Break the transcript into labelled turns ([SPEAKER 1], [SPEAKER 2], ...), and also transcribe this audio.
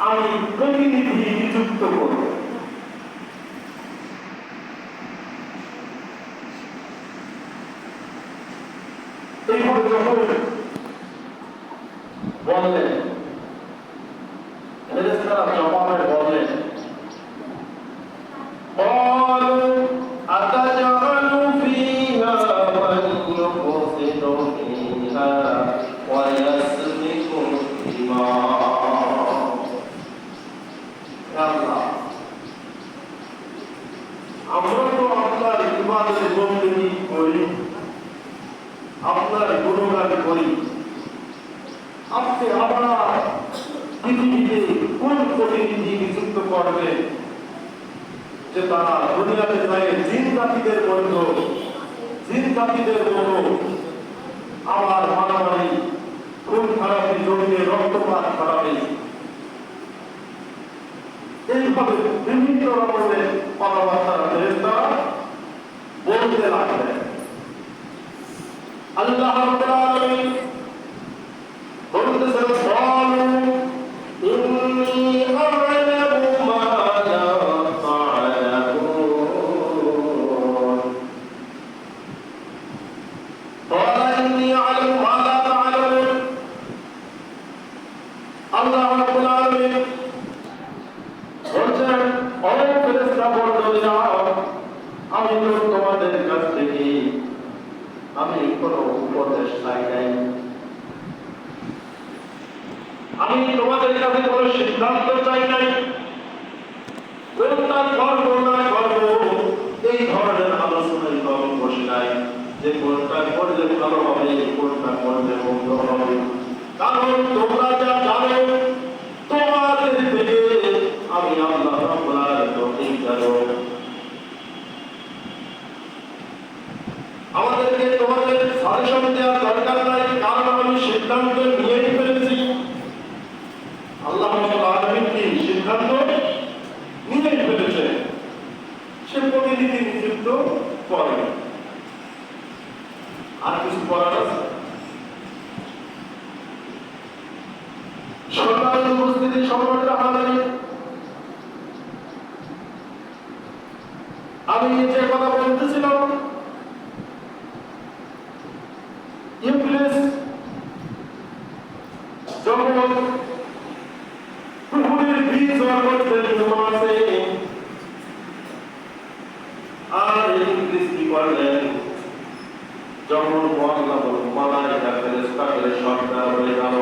[SPEAKER 1] আমি প্রতিনিধি নিযুক্ত করব। এইভাবে যখন বললেন, ফেরেশতারা জবাবে বললেন, قالوا أتجعل فيها من يفسد فيها ويسفك الدماء আল্লাহ, আমরা তো আপনার ইবাদত বন্দেগী করি, আপনার গুণগান করি, আপনি আমার পৃথিবীতে কোন প্রতিনিধি নিযুক্ত করবেন যে তারা দুনিয়াতে যায় জিন জাতিদের মতো আমার মারামারি, খুন খারাপি, জমিয়ে রক্তপাত খারাপি, এইভাবে বিভিন্ন রকমের কথাবার্তা ফেরেশতারা বলতে লাগলেন। আল্লাহ রাব্বুল আলামিন বলতেছেন, ক্বালু ইন্নী আ'লামু মা লা তা'লামুন, ক্বালা ইন্নী আ'লামু মা লা তা'লামুন। আল্লাহ রাব্বুল আলামিন বলছেন, ও ফেরেশতা বর্গরা, আমি তো তোমাদের কাছ থেকে আমি কোনো উপদেশ চাই নাই, আমি তোমাদের কাছে কোনো সিদ্ধান্ত চাই নাই, কোনটা করবো না করবো এই ধরনের আলোচনায় আমি বসে নাই, যে কোনটা করলে ভালো হবে, কোনটা করলে মন্দ হবে। কারণ তোমরা যা জানো, তোমাদের থেকে আমি আল্লাহ রাব্বুল আলামিন জানো। আমাদেরকে তোমাদের সাজেশন দেওয়ার দরকার নাই, কারণ আমি সিদ্ধান্ত নিয়েই ফেলেছি। আল্লাহ রাব্বুল আলামিন কি সিদ্ধান্ত নিয়েই ফেলেছে, সে প্রতিনিধি নিযুক্ত করে। আর কিছু বলার আছে? সম্মানিত উপস্থিতি, সম্মানিত হাজিরিন, আমি যে কথা বলতেছিলাম, ইবলিস যখন কুফরের বীজ জন্মাতে জন্মাছে, আর ইবলিস কি করলেন, যখন মালায়েকা ফেরেশতাদের সর্দার হয়ে গেল,